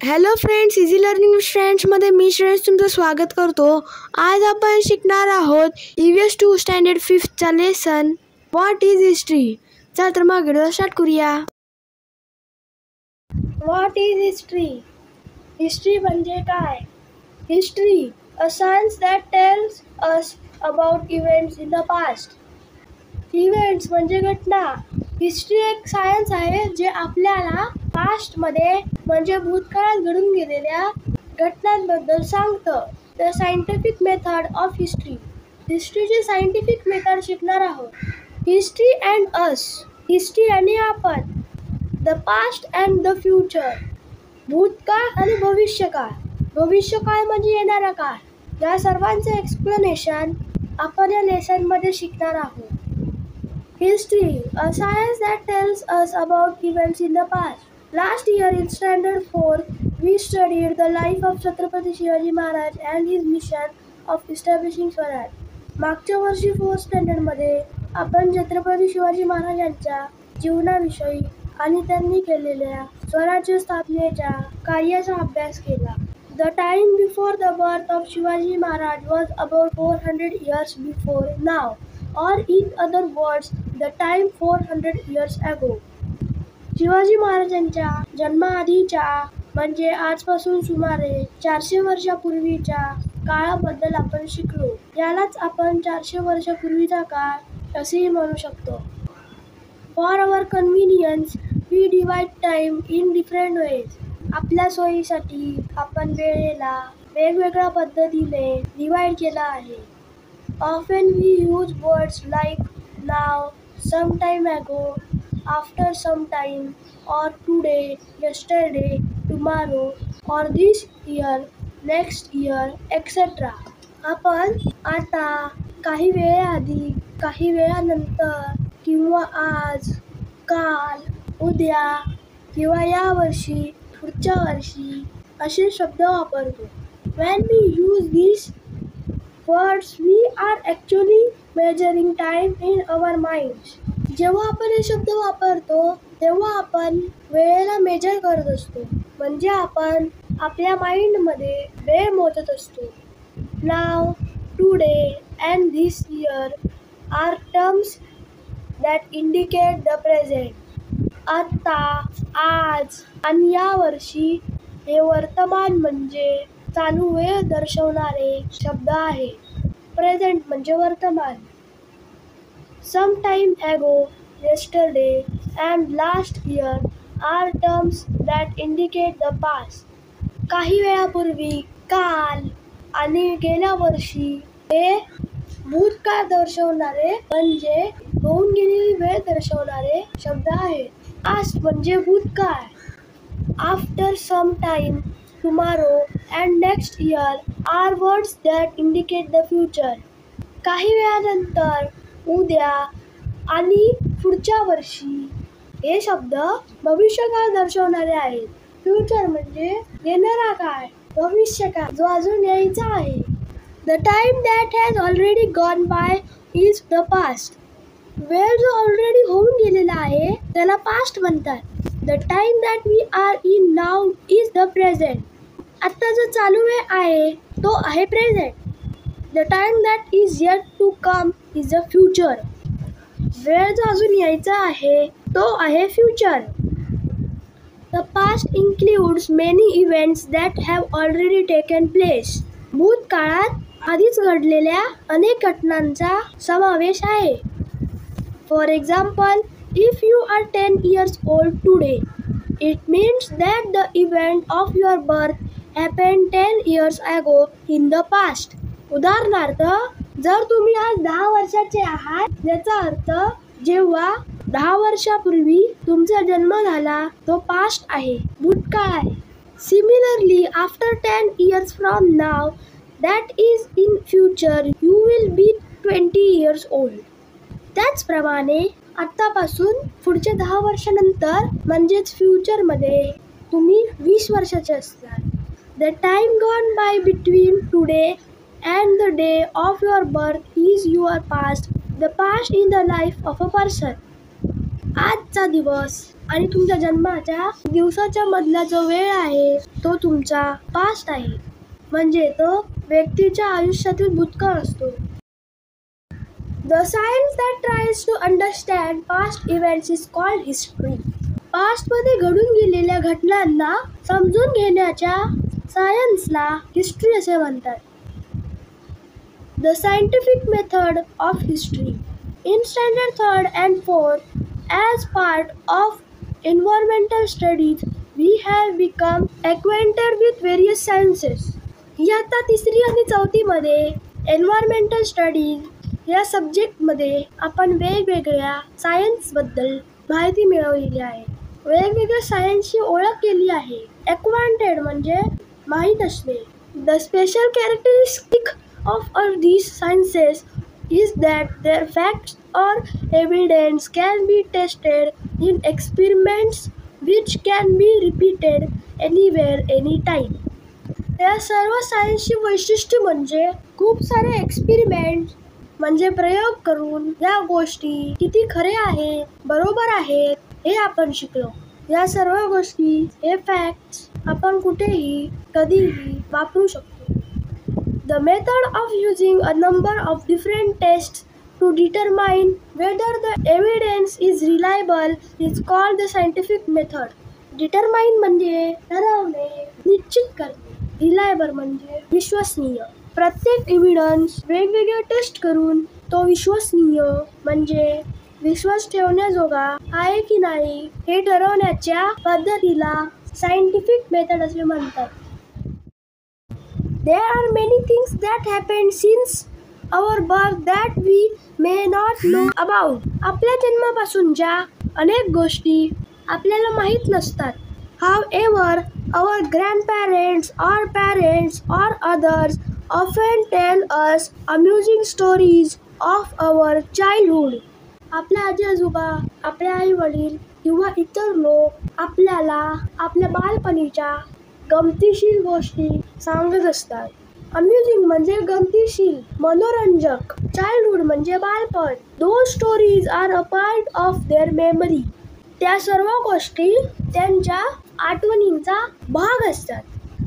Hello friends, Easy Learning फ्रेंड्समध्ये मी श्रेयस तुमचं स्वागत करतो. आज आपण शिकणार आहोत EVS2 स्टँडर्ड 5चा लेसन व्हॉट इज हिस्ट्री. चल तर मग व्हिडिओ स्टार्ट करूया. What is history? हिस्ट्री म्हणजे काय? History a science that tells us about events in the past. Events म्हणजे घटना. हिस्ट्री एक सायन्स आहे जे आपल्याला पास्टमध्ये म्हणजे भूतकाळात घडून गेलेल्या घटनांबद्दल सांगतं. The scientific method of history. हिस्ट्रीची सायंटिफिक मेथड शिकणार आहोत. History and us. हिस्ट्री आणि आपण. The past and the future. भूतकाळ आणि भविष्यकाळ. भविष्यकाळ म्हणजे येणारा काळ. या सर्वांचे एक्सप्लेनेशन आपण या लेसनमध्ये शिकणार आहोत. History, a science that tells us about events in the past. Last year in Standard 4, we studied the life of Chhatrapati Shivaji Maharaj and his mission of establishing Swaraj. मागच्या वर्षी 4th स्टँडर्डमध्ये आपण छत्रपती शिवाजी महाराजांच्या जीवनाविषयी आणि त्यांनी केलेल्या स्वराज्य स्थापनेच्या कार्याचा अभ्यास केला. The time before the birth of Shivaji Maharaj was about 400 years before now. Or in other words, the time 400 years ago. Shivaji महाराजांच्या जन्माआधीच्या म्हणजे आजपासून सुमारे 400 वर्षापूर्वीच्या काळाबद्दल आपण शिकलो. यालाच आपण 400 वर्षापूर्वीचा काळ असेही म्हणू शकतो. For our convenience we divide time in different ways. आपल्या सोयीसाठी आपण वेळेला वेगवेगळ्या पद्धतीने डिवाइड केला आहे. Often we use words like now, some time ago, after some time, or today, yesterday, tomorrow, or this year, next year, etc. आपण आता, काही वेळाआधी, काही वेळानंतर, किंवा आज, काल, उद्या, किंवा या वर्षी, पुढच्या वर्षी असे शब्द वापरतो. When we use these words, we are actually measuring time in our minds. जेव्हा आपण हे शब्द वापरतो तेव्हा आपण वेळेला मेजर करत असतो. म्हणजे आपण आपल्या माइंडमध्ये वेळ मोजत असतो. Now, today and this year are terms that indicate the present. आता, आज आणि या वर्षी हे वर्तमान म्हणजे चालू वेळ दर्शवणारे शब्द आहे. प्रेझेंट म्हणजे वर्तमान. Some time ago, yesterday and last year are terms that indicate the past. काही वेळापूर्वी, काल आणि गेल्या वर्षी हे भूतकाळ दर्शवणारे म्हणजे होऊन गेलेली वेळ दर्शवणारे शब्द आहेत. पास्ट म्हणजे भूतकाळ. After some time, tomorrow and next year are words that indicate the future. काही वेळानंतर, उद्या आणि पुढच्या वर्षी हे शब्द भविष्यकाळ दर्शवणारे आहेत. फ्युचर म्हणजे येणारा काळ, भविष्यकाळ जो अजून यायचा आहे. The time that has already gone by is the past. वेळ जो ऑलरेडी होऊन गेलेला आहे त्याला पास्ट म्हणतात. The time that we are in now is the present. आता जो चालू वेळ आहे तो आहे present. The time that is yet to come is the future. वेळ जो अजून यायचा आहे तो आहे future. The past includes many events that have already taken place. भूतकाळात आधीच घडलेल्या अनेक घटनांचा समावेश आहे. For example, if you are 10 years old today, it means that the event of your birth happened 10 years ago in the past. उदाहरणार्थ, जर तुम्ही आज 10 वर्षाचे आहात याचा अर्थ जेव्हा 10 वर्षापूर्वी तुमचा जन्म झाला तो पास्ट आहे, भूतकाळ आहे. Similarly, after 10 years from now, that is in future, you will be 20 years old. त्याचप्रमाणे आत्तापासून पुढच्या 10 वर्षानंतर म्हणजेच फ्युचरमध्ये तुम्ही 20 वर्षाचे असणार. The time gone by between today and the day of your birth is your past. The past is the life of a person. आजचा दिवस आणि तुमच्या जन्माच्या दिवसाच्या मधला जो वेळ आहे तो तुमचा पास्ट आहे, म्हणजे तो व्यक्तीच्या आयुष्यातील भूतकाळ असतो. The science that tries to understand past events is called history. पास्टमध्ये घडून गेलेल्या घटनांना समजून घेण्याच्या सायन्सला हिस्ट्री असे म्हणतात. The scientific method of history. In standard 3rd and 4th, as part of environmental studies, we have become acquainted with various sciences. इयत्ता 3री आणि 4थीमध्ये environmental studies या सब्जेक्टमध्ये आपण वेगवेगळ्या सायन्सबद्दल माहिती मिळवलेली आहे. वेगवेगळ्या सायन्सची ओळख केली आहे. एक्वांटेड म्हणजे माहीत असणे. The special characteristic of all these sciences is that their facts or evidence can be tested in experiments which can be repeated anywhere, anytime. या सर्व सायन्सची वैशिष्ट्य म्हणजे खूप सारे एक्सपेरिमेंट म्हणजे प्रयोग करून या गोष्टी किती खरे आहे, बरोबर आहेत हे आपण शिकलो. या सर्व गोष्टी हे फॅक्ट्स आपण कुठेही कधीही वापरू शकतो. The method of using a number of different tests to determine whether the evidence is reliable is called the scientific method. Determine म्हणजे ठरवणे, निश्चित करणे. Reliable म्हणजे विश्वसनीय. प्रत्येक एव्हिडन्स वेगवेगळे टेस्ट करून तो विश्वसनीय म्हणजे विश्वास ठेवण्याजोगा आहे की नाही हे ठरवण्याच्या पद्धतीला सायंटिफिक मेथड असे म्हणतात. There are many things that happened since our birth that we may not know about. आपल्या जन्मापासूनच्या अनेक गोष्टी आपल्याला माहीत नसतात. However, our grandparents or parents or others often tell us amusing stories of our childhood. आपल्या आजी आजोबा, आपले आई वडील किंवा इतर लोक आपल्याला आपल्या बालपणीच्या गमतीशीर गोष्टी सांगत असतात. अम्युजिंग म्हणजे गमतीशीर, मनोरंजक. चाइल्डहुड म्हणजे बालपण. Those stories are a part of their memory. त्या सर्व गोष्टी त्यांच्या आठवणींचा भाग असतात.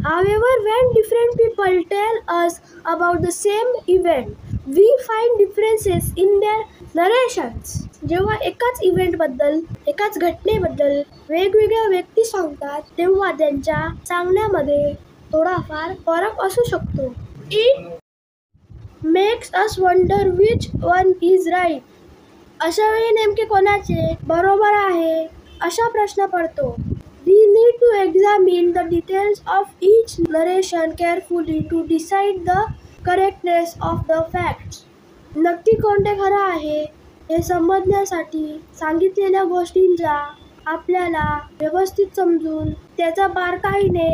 However, when different people tell us about the same event, we find differences in their narrations. जेव्हा एकाच इव्हेंटबद्दल, एकाच घटनेबद्दल वेगवेगळ्या व्यक्ती सांगतात तेव्हा त्यांच्या सांगण्यामध्ये थोडाफार फरक असू शकतो. It makes us wonder which one is right. अशा वेळी नेमके कोणाचे बरोबर आहे असा प्रश्न पडतो. We need to examine the details of each narration carefully to decide the correctness of the facts. नक्की कोणते खरं आहे हे समजण्यासाठी सांगितलेल्या गोष्टींचा आपल्याला व्यवस्थित समजून त्याचा बारकाईने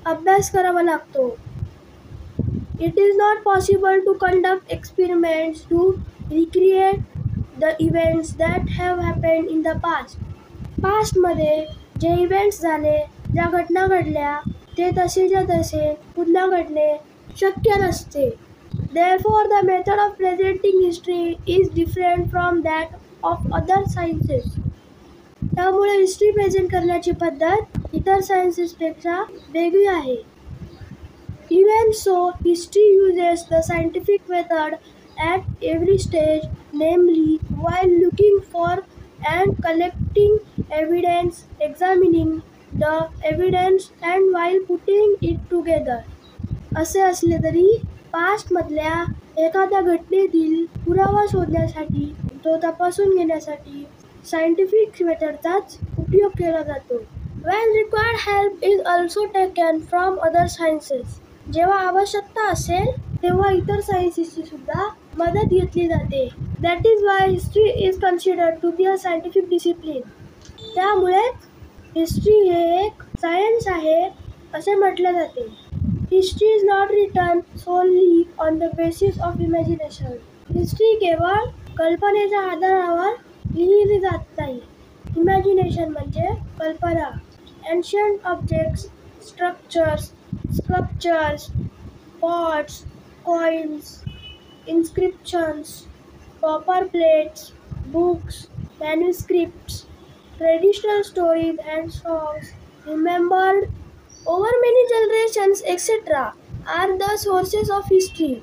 अभ्यास करावा लागतो. It is not possible to conduct experiments to recreate the events that have happened in the past. पास्टमध्ये जे इव्हेंट्स झाले, ज्या घटना घडल्या ते तसेच्या तसे पुन्हा घडणे शक्य नसते. Therefore, the method of presenting history is different from that of other sciences. त्यामुळे हिस्ट्री प्रेझेंट करण्याची पद्धत इतर सायन्सेसपेक्षा वेगळी आहे. Even so, history uses the scientific method at every stage, namely while looking for and collecting evidence, examining the evidence, and while putting it together. असे असले तरी पास्टमधल्या एखाद्या घटनेतील पुरावा शोधण्यासाठी, तो तपासून घेण्यासाठी सायंटिफिक मेथडचाच उपयोग केला जातो. When required, help is also taken from other sciences. जेव्हा आवश्यकता असेल तेव्हा इतर सायन्सेसची सुद्धा मदत घेतली जाते. That is why history is considered to be a scientific discipline. त्यामुळेच हिस्ट्री हे एक सायन्स आहे असे म्हटले जाते. History is not written solely on the basis of imagination. History केवळ कल्पनेच्या आधारावर लिहिली जात नाही. इमॅजिनेशन म्हणजे कल्पना. Ancient objects, structures, sculptures, pots, coins, inscriptions, copper plates, books, manuscripts, traditional stories and songs remembered over many generations, etc., are the sources of history.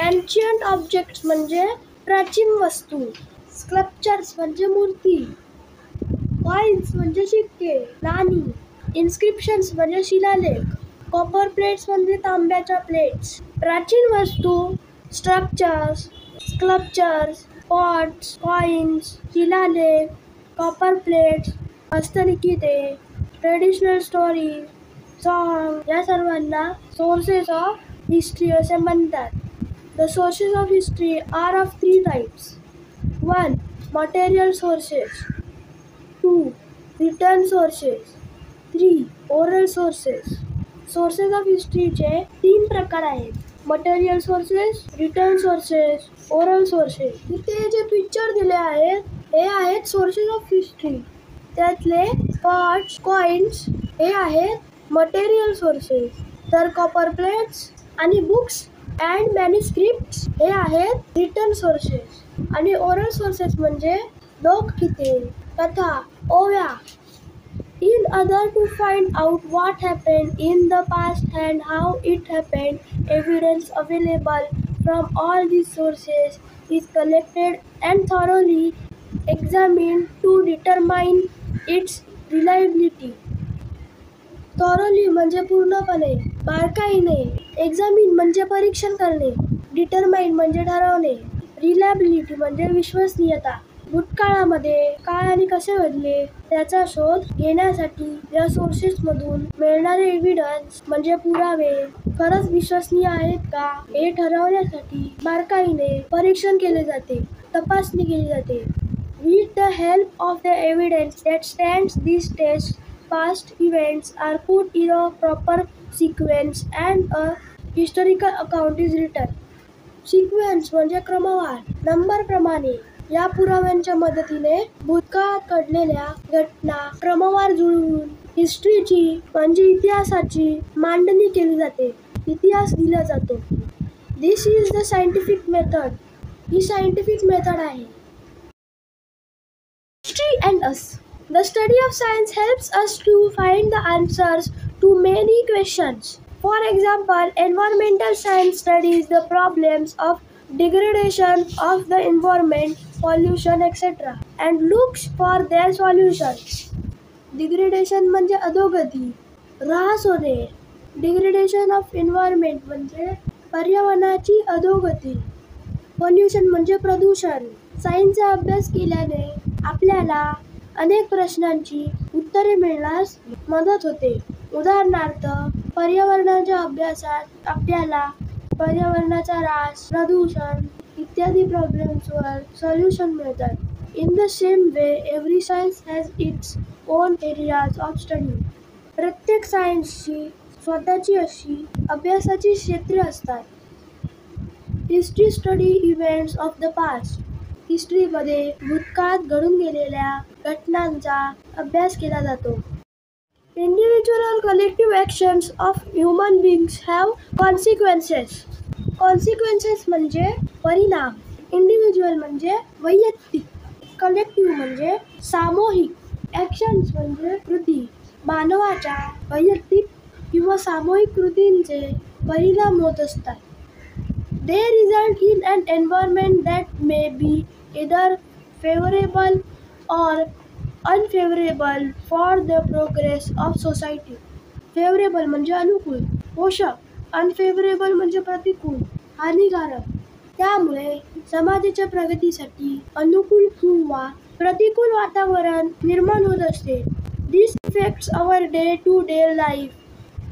Ancient objects म्हणजे प्राचीन वस्तू, स्कल्पचर्स म्हणजे मूर्ती, कॉइन्स म्हणजे शिक्के, नाणी, इन्स्क्रिप्शन्स म्हणजे शिलालेख, कॉपर प्लेट्स म्हणजे तांब्याच्या प्लेट्स. प्राचीन वस्तू, स्ट्रक्चर्स, स्कल्पचर्स, पॉट्स, कॉइन्स, शिलालेख, कॉपर प्लेट्स, हस्तलिखिते, ट्रेडिशनल स्टोरीज, सॉन्ग या सर्वांना सोर्सेस ऑफ हिस्ट्री असे म्हणतात. The sources of history are of three types. 1. Material sources. 2. Written sources. 3. Oral sources. Sources of history चे 3 प्रकार आहेत. Material sources, written sources, oral sources. इथे जे पिक्चर दिले आहेत हे आहेत sources of history. त्यातले pots, coins हे आहेत material sources. तर copper plates आणि books and manuscripts हे आहेत written sources. आणि oral sources म्हणजे लोकगीते, कथा, ओव्या. In order to find out what happened in the past and how it happened, evidence available from all these sources is collected and thoroughly examined to determine its reliability. Thoroughly म्हणजे पूर्णपणे, बारकाईने, examine म्हणजे परीक्षण करणे, determine म्हणजे ठरवणे, reliability म्हणजे विश्वसनीयता. भूतकाळामध्ये काय आणि कसे घडले त्याचा शोध घेण्यासाठी या सोर्सेसमधून मिळणारे एव्हिडन्स म्हणजे पुरावे खरंच विश्वसनीय आहेत का हे ठरवण्यासाठी बारकाईने परीक्षण केले जाते, तपासणी केली जाते. With the help of the evidence that stands these tests, past events are put in a proper sequence and a historical account is written. Sequence म्हणजे क्रमवार, नंबर प्रमाणे. या पुराव्यांच्या मदतीने भूतकाळात घडलेल्या घटना क्रमवार जुळवून हिस्ट्रीची म्हणजे इतिहासाची मांडणी केली जाते, इतिहास दिला जातो. This is the scientific method. ही सायंटिफिक मेथड आहे. History and us. The study of science helps us to find the answers to many questions. For example, environmental science studies the problems of degradation of the environment, pollution, etc. and looks for their solutions. Degradation म्हणजे अधोगती, ऱ्हास होणे. Degradation of environment म्हणजे पर्यावरणाची अधोगती. Pollution म्हणजे प्रदूषण. सायन्सचा अभ्यास केल्याने आपल्याला अनेक प्रश्नांची उत्तरे मिळण्यास मदत होते. उदाहरणार्थ, पर्यावरणाच्या अभ्यासात आपल्याला पर्यावरणाचा ऱ्हास, प्रदूषण इत्यादी प्रॉब्लेम्सवर सोल्युशन मिळतात. In the same way every science has its own areas of study. प्रत्येक सायन्सची स्वतःची अशी अभ्यासाची क्षेत्रे असतात. History study events of the past. हिस्ट्रीमध्ये भूतकाळात घडून गेलेल्या घटनांचा अभ्यास केला जातो. Individual or collective actions of human beings have consequences. Consequences म्हणजे परिणाम. Individual म्हणजे वैयक्तिक, कलेक्टिव्ह म्हणजे सामूहिक, ॲक्शन्स म्हणजे कृती. मानवाच्या वैयक्तिक किंवा सामूहिक कृतींचे परिणाम होत असतात. They result in an environment that may be either favorable or unfavorable for the progress of society. Favorable म्हणजे अनुकूल, पोषक. Unfavorable म्हणजे प्रतिकूल, हानिकारक. त्यामुळे समाजाच्या प्रगतीसाठी अनुकूल किंवा प्रतिकूल वातावरण निर्माण होत असते. This affects our day-to-day life.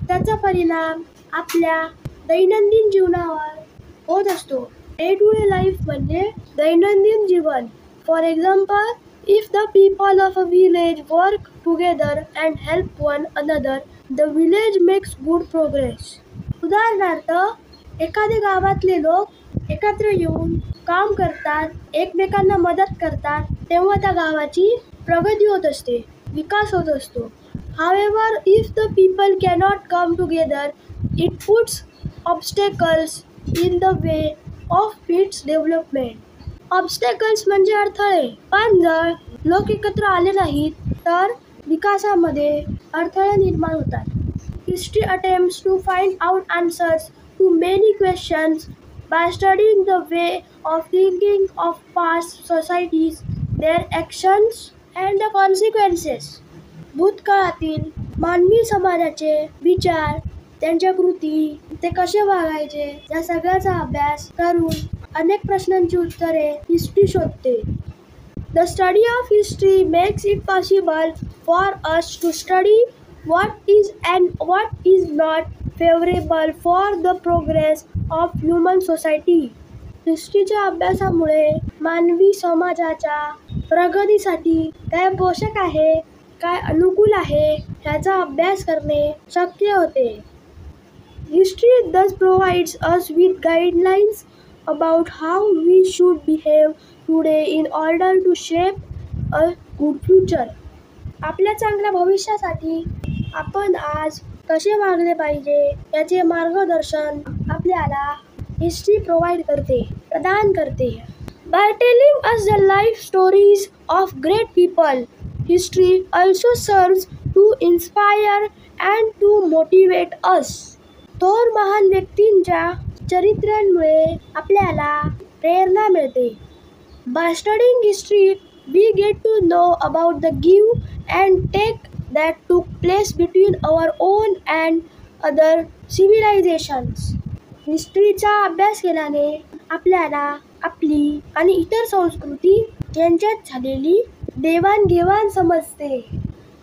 त्याचा परिणाम आपल्या दैनंदिन जीवनावर होत असतो. डे टू डे लाईफ म्हणजे दैनंदिन जीवन. For example, if the people of a village work together and help one another, the village makes good progress. उदाहरणार्थ, एखाद्या गावातले लोक एकत्र येऊन काम करतात, एकमेकांना मदत करतात, तेव्हा त्या गावाची प्रगती होत असते, विकास होत असतो. However, if the people cannot come together, it puts obstacles in the way of its development. Obstacles म्हणजे अडथळे. पण जर लोक एकत्र आले नाहीत तर विकासामध्ये अडथळे निर्माण होतात. History attempts to find out answers to many questions by studying the way of thinking of past societies, their actions and the consequences. भूतकाळातील मानवी समाजाचे विचार, त्यांच्या कृती, ते कसे वागायचे या सगळ्याचा अभ्यास करून अनेक प्रश्नांची उत्तरे हिस्ट्री शोधते. The study of history makes it possible for us to study what is and what is not favorable for the progress of human society. हिस्ट्रीच्या अभ्यासामुळे मानवी समाजाच्या प्रगतीसाठी काय पोषक आहे, काय अनुकूल आहे ह्याचा अभ्यास करणे शक्य होते. History thus provides us with guidelines about how we should behave today in order to shape a good future. आपल्या चांगल्या भविष्यासाठी आपण आज कसे वागले पाहिजे याचे मार्गदर्शन आपल्याला हिस्ट्री प्रदान करते. By telling us the life stories of great people, history also serves to inspire and to motivate us. थोर महान व्यक्तींच्या चरित्रांमुळे आपल्याला प्रेरणा मिळते. By studying history, we get to know about the give and take that took place between our own and other civilizations. हिस्ट्रीचा अभ्यास केल्याने आपल्याला आपली आणि इतर संस्कृती यांच्यात झालेली देवाणघेवाण समजते.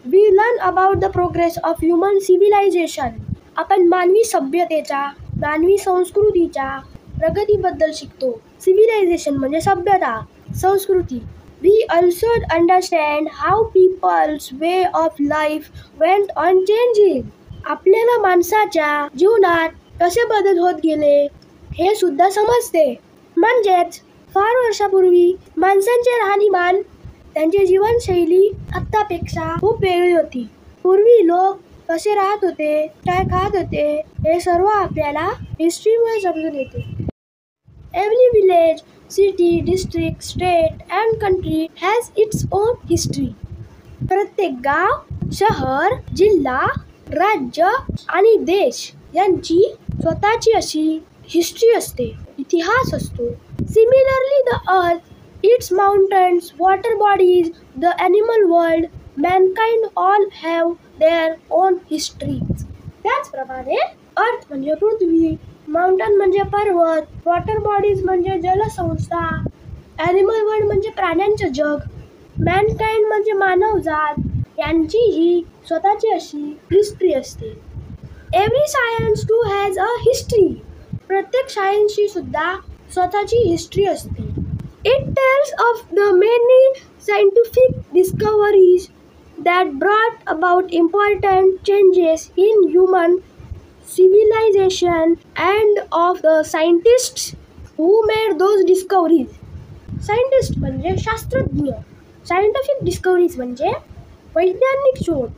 We learn about the progress of human civilization. आपण मानवी सभ्यतेच्या, मानवी संस्कृतीच्या प्रगतीबद्दल शिकतो. सिव्हिलायझेशन म्हणजे सभ्यता, संस्कृती. We also understand how people's way of life went on changing. आपल्याला माणसाच्या जीवनात कसे बदल होत गेले हे सुद्धा समजते. म्हणजेच फार वर्षापूर्वी माणसांचे राहणीमान, त्यांची जीवनशैली आत्तापेक्षा खूप वेगळी होती. पूर्वी लोक कसे राहत होते, काय खात होते हे सर्व आपल्याला हिस्ट्रीमुळे समजून येते. Every village, city, district, state and country has its own history. प्रत्येक गाव, शहर, जिल्हा, राज्य आणि देश यांची स्वतःची अशी हिस्ट्री असते, इतिहास असतो. Similarly, the earth, its mountains, water bodies, the animal world, mankind all have their own histories. त्याचप्रमाणे अर्थ म्हणजे पृथ्वी, माउंटन म्हणजे पर्वत, वॉटर बॉडीज म्हणजे जलसंस्था, ॲनिमल वर्ल्ड म्हणजे प्राण्यांचे जग, मॅनकाइंड म्हणजे मानवजात यांची ही स्वतःची अशी हिस्ट्री असते. Every science too has a history. प्रत्येक सायन्सची सुद्धा स्वतःची हिस्ट्री असते. It tells of the many scientific discoveries that brought about important changes in human civilization and of the scientists who made those discoveries. Scientist म्हणजे शास्त्रज्ञ, scientific डिस्कव्हरीज म्हणजे वैज्ञानिक शोध.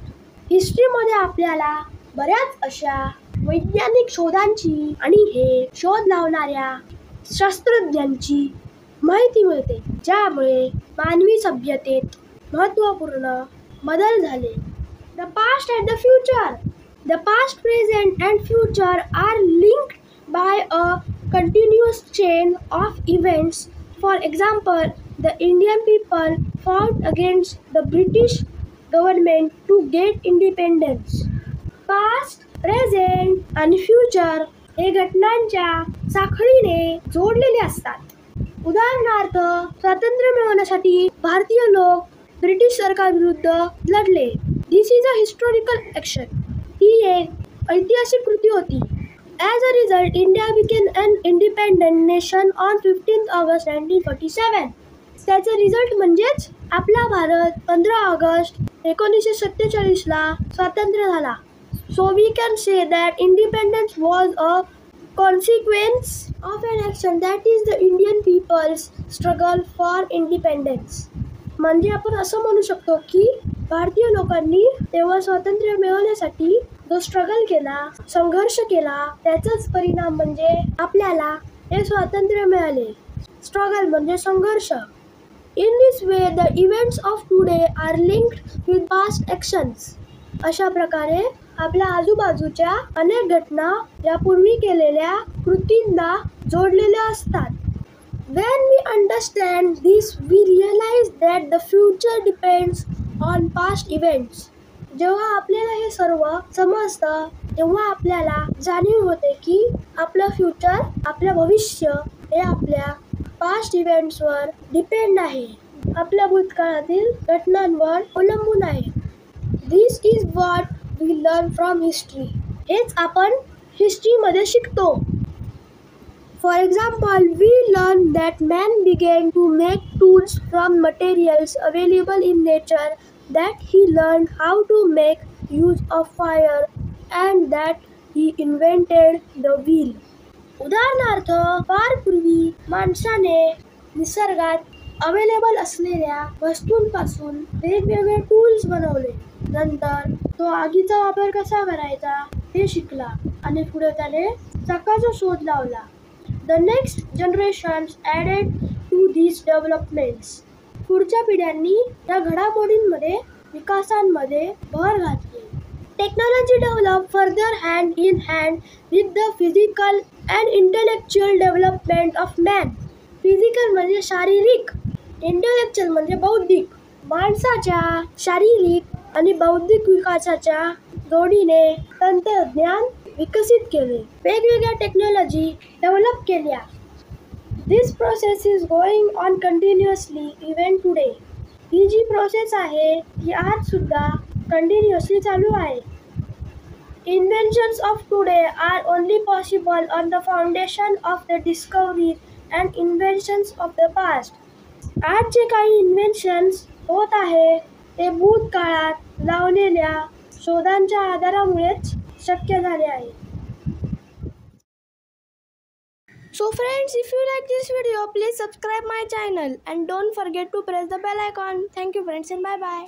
हिस्ट्रीमध्ये आपल्याला बऱ्याच अशा वैज्ञानिक शोधांची आणि हे शोध लावणाऱ्या शास्त्रज्ञांची माहिती मिळते, ज्यामुळे मानवी सभ्यतेत महत्त्वपूर्ण बदल झाले. The past and the future. The past, present and future are linked by a continuous chain of events. For example, the Indian people fought against the British government to get independence. Past, present आणि future हे घटनांच्या साखळीने जोडलेले असतात. उदाहरणार्थ, स्वातंत्र्य मिळवण्यासाठी भारतीय लोक ब्रिटिश सरकारविरुद्ध लढले. This is a historical action. ही एक ऐतिहासिक कृती होती. As a result India became an independent nation on 15 August 1947. त्याचा रिझल्ट म्हणजेच आपला भारत 15 ऑगस्ट 1947ला स्वातंत्र्य झाला. So we can say that independence was a consequence of an action, that is the Indian people's struggle for independence. म्हणजे आपण असं म्हणू शकतो की भारतीय लोकांनी तेव्हा स्वातंत्र्य मिळवण्यासाठी जो स्ट्रगल केला, संघर्ष केला, त्याचाच परिणाम म्हणजे आपल्याला हे स्वातंत्र्य मिळाले. स्ट्रगल म्हणजे संघर्ष. In this way, the events of today are linked with past actions. अशा प्रकारे आपल्या आजूबाजूच्या अनेक घटना या पूर्वी केलेल्या कृतींना जोडलेल्या असतात. When we understand this, we realize that the future depends on past events. जेव्हा आपल्याला हे सर्व समजतं तेव्हा आपल्याला जाणीव होते की आपलं फ्युचर, आपलं भविष्य हे आपल्या पास्ट इव्हेंट्सवर डिपेंड आहे, आपल्या भूतकाळातील घटनांवर अवलंबून आहे. This is what we learn from history. हेच आपण हिस्ट्रीमध्ये शिकतो. For example, we learn that man began to make tools from materials available in nature, that he learned how to make use of fire, and that he invented the wheel. उदाहरणार्थ, फार पूर्वी माणसाने निसर्गात available असलेल्या वस्तूंपासून वेगवेगळे tools बनवले. नंतर तो आगीचा वापर कसा करायचा हे शिकला आणि पुढे त्याने चाकाचा शोध लावला. The next generations added to these developments. पुढच्या पिढ्यांनी या घडामोडींमध्ये विकासांमध्ये भर घातली. Technology developed further hand in hand with the physical and intellectual development of man. Physical म्हणजे शारीरिक, intellectual म्हणजे बौद्धिक. माणसाच्या शारीरिक आणि बौद्धिक विकासाच्या जोडीने तंत्रज्ञान विकसित केले, वेगवेगळ्या टेक्नॉलॉजी डेव्हलप केल्या. This process is going on continuously even today. ही जी प्रोसेस आहे ती आज सुद्धा कंटिन्युअसली चालू आहे. Inventions of today are only possible on the foundation of the discoveries and inventions of the past. आज जे काही इन्व्हेन्शन्स होत आहे ते भूतकाळात लावलेल्या शोधांच्या आधारामुळेच शक्य झाले आहे. So friends, if you like this video, please subscribe my channel and don't forget to press the bell icon. Thank you friends and bye bye.